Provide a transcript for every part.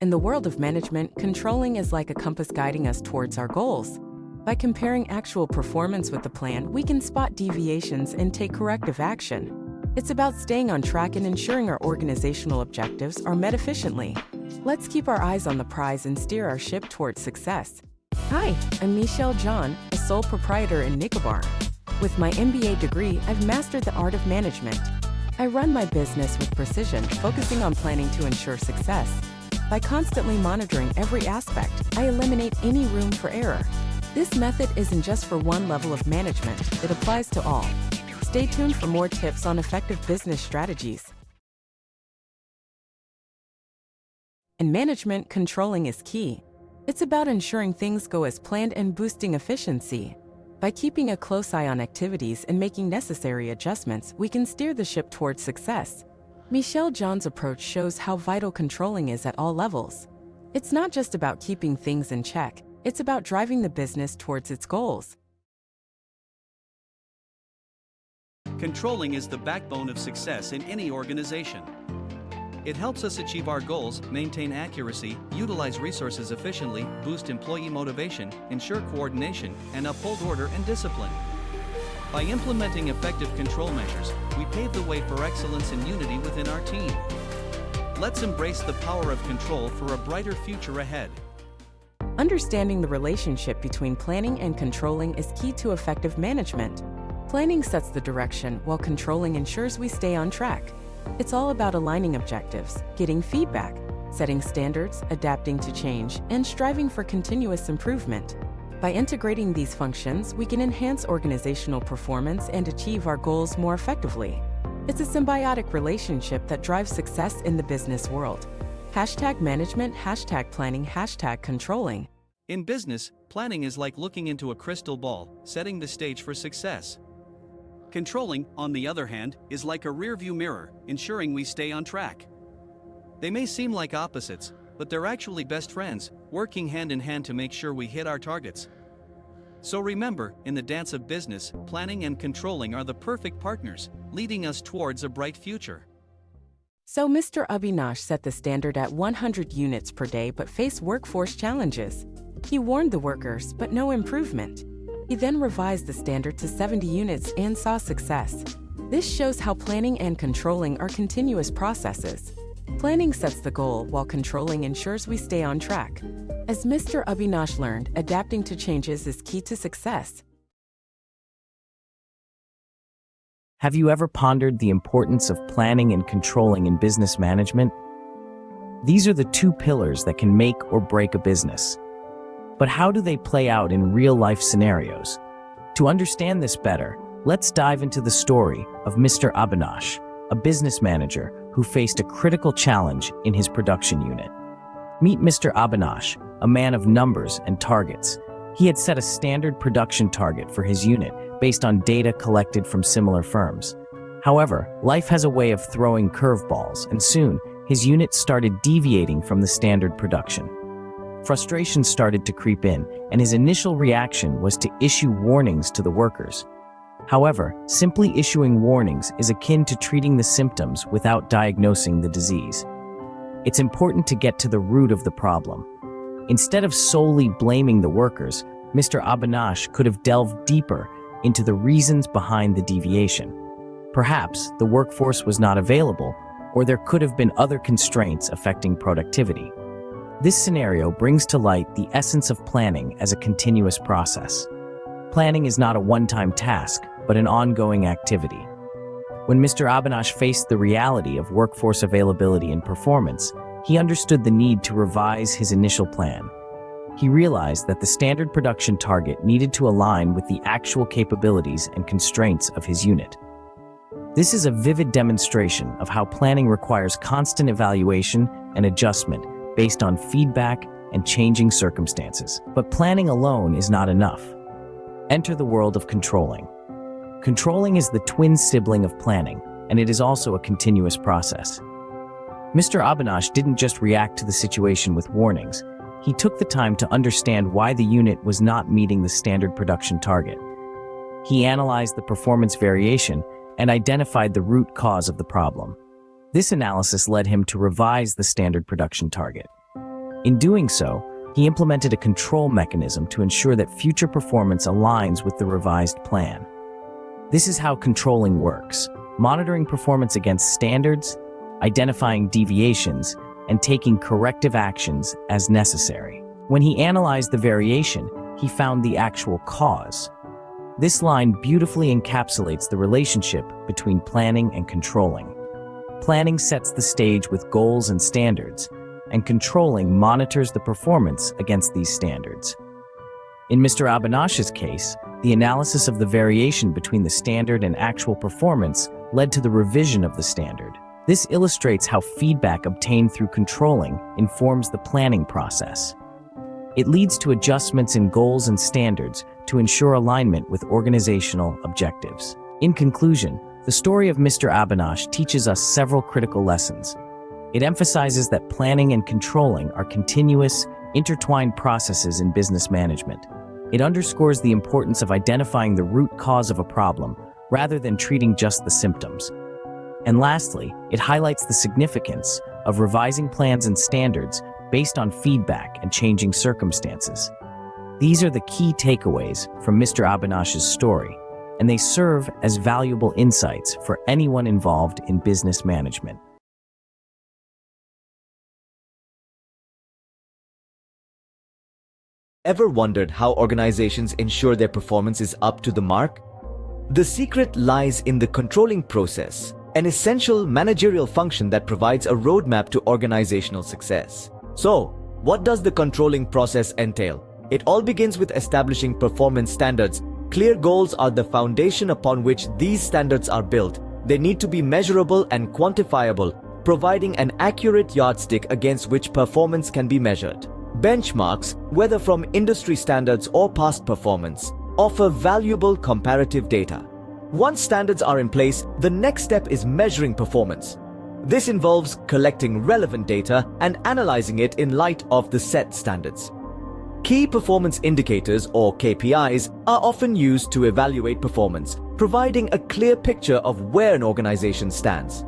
In the world of management, controlling is like a compass guiding us towards our goals. By comparing actual performance with the plan, we can spot deviations and take corrective action. It's about staying on track and ensuring our organizational objectives are met efficiently. Let's keep our eyes on the prize and steer our ship towards success. Hi, I'm Michelle John, a sole proprietor in Nicobar. With my MBA degree, I've mastered the art of management. I run my business with precision, focusing on planning to ensure success. By constantly monitoring every aspect, I eliminate any room for error. This method isn't just for one level of management, it applies to all. Stay tuned for more tips on effective business strategies. In management, controlling is key. It's about ensuring things go as planned and boosting efficiency. By keeping a close eye on activities and making necessary adjustments, we can steer the ship towards success. Michelle John's approach shows how vital controlling is at all levels. It's not just about keeping things in check, it's about driving the business towards its goals. Controlling is the backbone of success in any organization. It helps us achieve our goals, maintain accuracy, utilize resources efficiently, boost employee motivation, ensure coordination, and uphold order and discipline. By implementing effective control measures, we pave the way for excellence and unity within our team. Let's embrace the power of control for a brighter future ahead. Understanding the relationship between planning and controlling is key to effective management. Planning sets the direction, while controlling ensures we stay on track. It's all about aligning objectives, getting feedback, setting standards, adapting to change, and striving for continuous improvement. By integrating these functions, we can enhance organizational performance and achieve our goals more effectively. It's a symbiotic relationship that drives success in the business world. #management, #planning, #controlling. In business, planning is like looking into a crystal ball, setting the stage for success. Controlling, on the other hand, is like a rearview mirror, ensuring we stay on track. They may seem like opposites, but they're actually best friends, working hand in hand to make sure we hit our targets. So remember, in the dance of business, planning and controlling are the perfect partners, leading us towards a bright future. So Mr. Abinash set the standard at 100 units per day but faced workforce challenges. He warned the workers, but no improvement. He then revised the standard to 70 units and saw success. This shows how planning and controlling are continuous processes. Planning sets the goal, while controlling ensures we stay on track. As Mr. Abinash learned, adapting to changes is key to success. Have you ever pondered the importance of planning and controlling in business management? These are the two pillars that can make or break a business. But how do they play out in real-life scenarios? To understand this better, let's dive into the story of Mr. Abinash, a business manager who faced a critical challenge in his production unit. Meet Mr. Abinash, a man of numbers and targets. He had set a standard production target for his unit based on data collected from similar firms. However, life has a way of throwing curveballs, and soon, his unit started deviating from the standard production. Frustration started to creep in, and his initial reaction was to issue warnings to the workers. However, simply issuing warnings is akin to treating the symptoms without diagnosing the disease. It's important to get to the root of the problem. Instead of solely blaming the workers, Mr. Abinash could have delved deeper into the reasons behind the deviation. Perhaps the workforce was not available, or there could have been other constraints affecting productivity. This scenario brings to light the essence of planning as a continuous process. Planning is not a one-time task, but an ongoing activity. When Mr. Abinash faced the reality of workforce availability and performance, he understood the need to revise his initial plan. He realized that the standard production target needed to align with the actual capabilities and constraints of his unit. This is a vivid demonstration of how planning requires constant evaluation and adjustment based on feedback and changing circumstances. But planning alone is not enough. Enter the world of controlling. Controlling is the twin sibling of planning, and it is also a continuous process. Mr. Abinash didn't just react to the situation with warnings. He took the time to understand why the unit was not meeting the standard production target. He analyzed the performance variation and identified the root cause of the problem. This analysis led him to revise the standard production target. In doing so, he implemented a control mechanism to ensure that future performance aligns with the revised plan. This is how controlling works: monitoring performance against standards, identifying deviations, and taking corrective actions as necessary. When he analyzed the variation, he found the actual cause. This line beautifully encapsulates the relationship between planning and controlling. Planning sets the stage with goals and standards, and controlling monitors the performance against these standards. In Mr. Abenash's case, the analysis of the variation between the standard and actual performance led to the revision of the standard. This illustrates how feedback obtained through controlling informs the planning process. It leads to adjustments in goals and standards to ensure alignment with organizational objectives. In conclusion, the story of Mr. Abenash teaches us several critical lessons. It emphasizes that planning and controlling are continuous, intertwined processes in business management. It underscores the importance of identifying the root cause of a problem rather than treating just the symptoms. And lastly, it highlights the significance of revising plans and standards based on feedback and changing circumstances. These are the key takeaways from Mr. Abenash's story, and they serve as valuable insights for anyone involved in business management. Ever wondered how organizations ensure their performance is up to the mark? The secret lies in the controlling process, an essential managerial function that provides a roadmap to organizational success. So, what does the controlling process entail? It all begins with establishing performance standards. Clear goals are the foundation upon which these standards are built. They need to be measurable and quantifiable, providing an accurate yardstick against which performance can be measured. Benchmarks, whether from industry standards or past performance, offer valuable comparative data. Once standards are in place, the next step is measuring performance. This involves collecting relevant data and analyzing it in light of the set standards. Key performance indicators, or KPIs, are often used to evaluate performance, providing a clear picture of where an organization stands.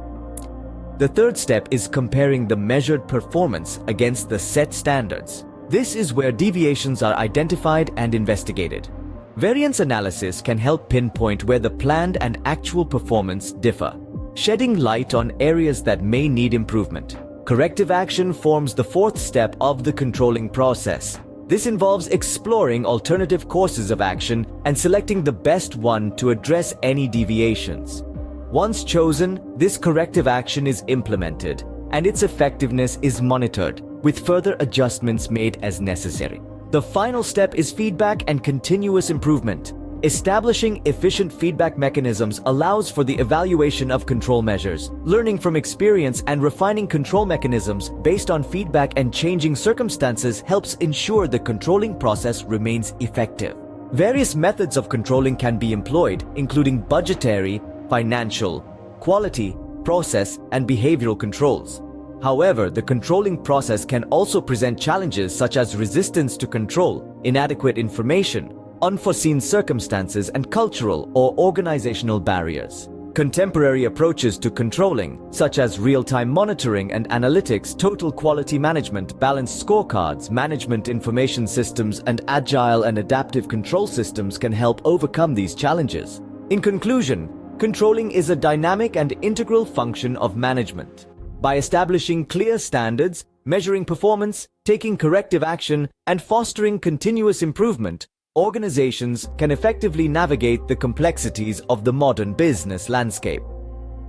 The third step is comparing the measured performance against the set standards. This is where deviations are identified and investigated. Variance analysis can help pinpoint where the planned and actual performance differ, shedding light on areas that may need improvement. Corrective action forms the fourth step of the controlling process. This involves exploring alternative courses of action and selecting the best one to address any deviations. Once chosen, this corrective action is implemented, and its effectiveness is monitored, with further adjustments made as necessary. The final step is feedback and continuous improvement. Establishing efficient feedback mechanisms allows for the evaluation of control measures, learning from experience and refining control mechanisms based on feedback and changing circumstances helps ensure the controlling process remains effective. Various methods of controlling can be employed, including budgetary, financial, quality, process, and behavioral controls. However, the controlling process can also present challenges such as resistance to control, inadequate information, unforeseen circumstances, and cultural or organizational barriers. Contemporary approaches to controlling, such as real-time monitoring and analytics, total quality management, balanced scorecards, management information systems, and agile and adaptive control systems can help overcome these challenges. In conclusion, controlling is a dynamic and integral function of management. By establishing clear standards, measuring performance, taking corrective action, and fostering continuous improvement, organizations can effectively navigate the complexities of the modern business landscape.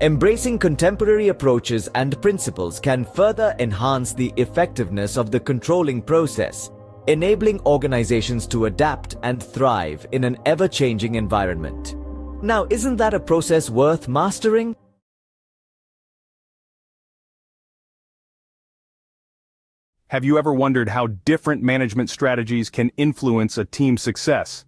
Embracing contemporary approaches and principles can further enhance the effectiveness of the controlling process, enabling organizations to adapt and thrive in an ever-changing environment. Now, isn't that a process worth mastering? Have you ever wondered how different management strategies can influence a team's success?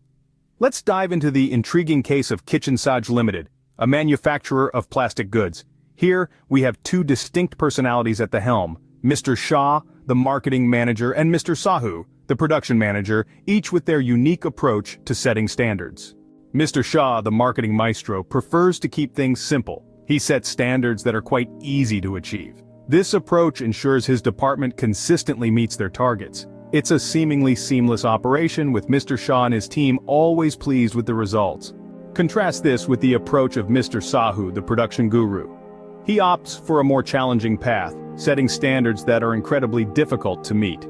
Let's dive into the intriguing case of Cbse Limited, a manufacturer of plastic goods. Here, we have two distinct personalities at the helm, Mr. Shah, the marketing manager, and Mr. Sahu, the production manager, each with their unique approach to setting standards. Mr. Shah, the marketing maestro, prefers to keep things simple. He sets standards that are quite easy to achieve. This approach ensures his department consistently meets their targets. It's a seemingly seamless operation, with Mr. Shah and his team always pleased with the results. Contrast this with the approach of Mr. Sahu, the production guru. He opts for a more challenging path, setting standards that are incredibly difficult to meet.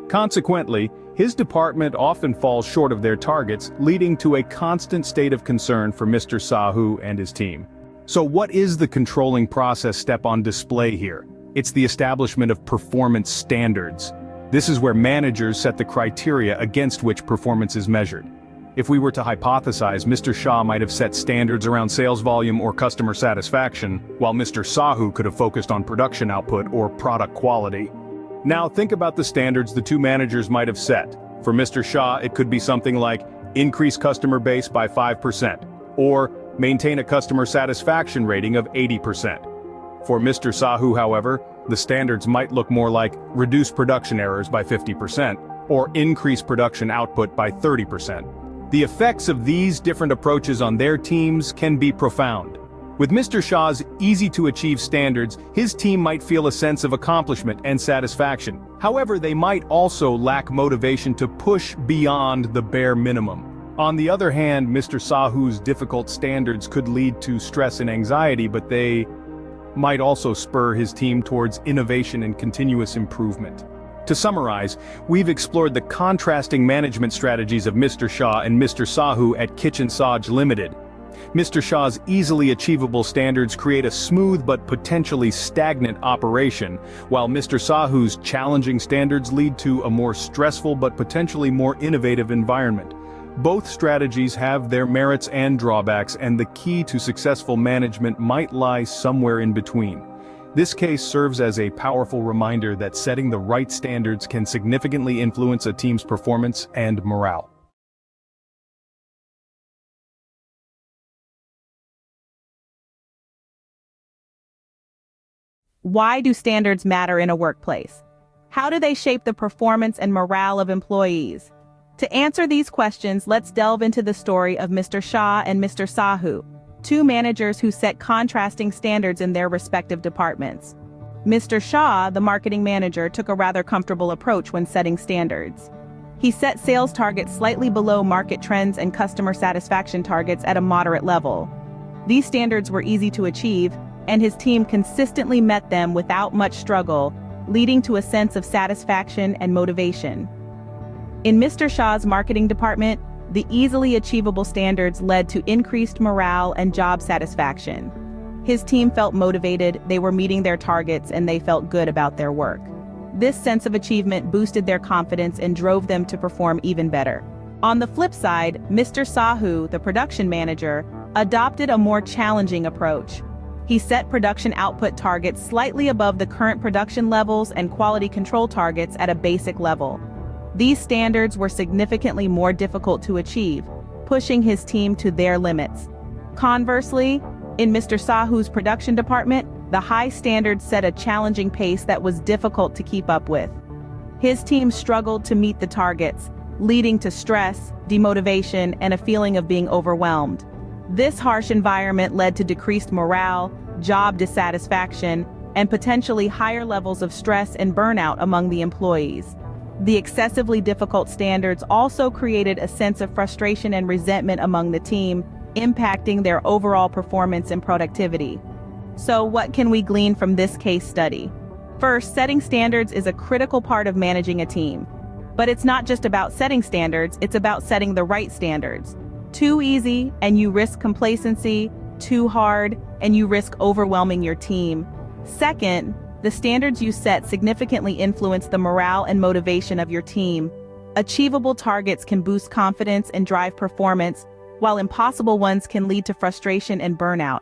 Consequently, his department often falls short of their targets, leading to a constant state of concern for Mr. Sahu and his team. So what is the controlling process step on display here? It's the establishment of performance standards. This is where managers set the criteria against which performance is measured. If we were to hypothesize, Mr. Shah might have set standards around sales volume or customer satisfaction, while Mr. Sahu could have focused on production output or product quality. Now think about the standards the two managers might have set. For Mr. Shah, it could be something like increase customer base by 5%, or maintain a customer satisfaction rating of 80%. For Mr. Sahu, however, the standards might look more like reduce production errors by 50%, or increase production output by 30%. The effects of these different approaches on their teams can be profound. With Mr. Shah's easy-to-achieve standards, his team might feel a sense of accomplishment and satisfaction. However, they might also lack motivation to push beyond the bare minimum. On the other hand, Mr. Sahu's difficult standards could lead to stress and anxiety, but they might also spur his team towards innovation and continuous improvement. To summarize, we've explored the contrasting management strategies of Mr. Shah and Mr. Sahu at Cbse Limited. Mr. Shah's easily achievable standards create a smooth but potentially stagnant operation, while Mr. Sahu's challenging standards lead to a more stressful but potentially more innovative environment. Both strategies have their merits and drawbacks, and the key to successful management might lie somewhere in between. This case serves as a powerful reminder that setting the right standards can significantly influence a team's performance and morale. Why do standards matter in a workplace? How do they shape the performance and morale of employees? To answer these questions, let's delve into the story of Mr. Shah and Mr. Sahu, two managers who set contrasting standards in their respective departments. Mr. Shah, the marketing manager, took a rather comfortable approach when setting standards. He set sales targets slightly below market trends and customer satisfaction targets at a moderate level. These standards were easy to achieve, and his team consistently met them without much struggle, leading to a sense of satisfaction and motivation. In Mr. Shah's marketing department, the easily achievable standards led to increased morale and job satisfaction. His team felt motivated, they were meeting their targets, and they felt good about their work. This sense of achievement boosted their confidence and drove them to perform even better. On the flip side, Mr. Sahu, the production manager, adopted a more challenging approach. He set production output targets slightly above the current production levels and quality control targets at a basic level. These standards were significantly more difficult to achieve, pushing his team to their limits. Conversely, in Mr. Sahu's production department, the high standards set a challenging pace that was difficult to keep up with. His team struggled to meet the targets, leading to stress, demotivation, and a feeling of being overwhelmed. This harsh environment led to decreased morale, job dissatisfaction, and potentially higher levels of stress and burnout among the employees. The excessively difficult standards also created a sense of frustration and resentment among the team, impacting their overall performance and productivity. So what can we glean from this case study? First, setting standards is a critical part of managing a team. But it's not just about setting standards, it's about setting the right standards. Too easy, and you risk complacency. Too hard, and you risk overwhelming your team. Second, the standards you set significantly influence the morale and motivation of your team. Achievable targets can boost confidence and drive performance, while impossible ones can lead to frustration and burnout.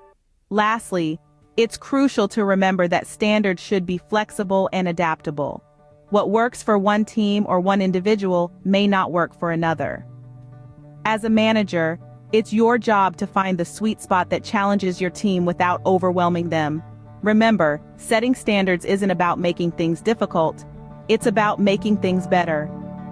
Lastly, it's crucial to remember that standards should be flexible and adaptable. What works for one team or one individual may not work for another. As a manager, it's your job to find the sweet spot that challenges your team without overwhelming them. Remember, setting standards isn't about making things difficult. It's about making things better.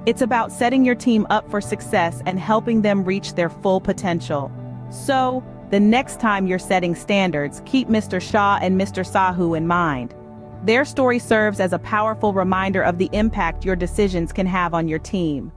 It's about setting your team up for success and helping them reach their full potential. So, the next time you're setting standards, keep Mr. Shah and Mr. Sahu in mind. Their story serves as a powerful reminder of the impact your decisions can have on your team.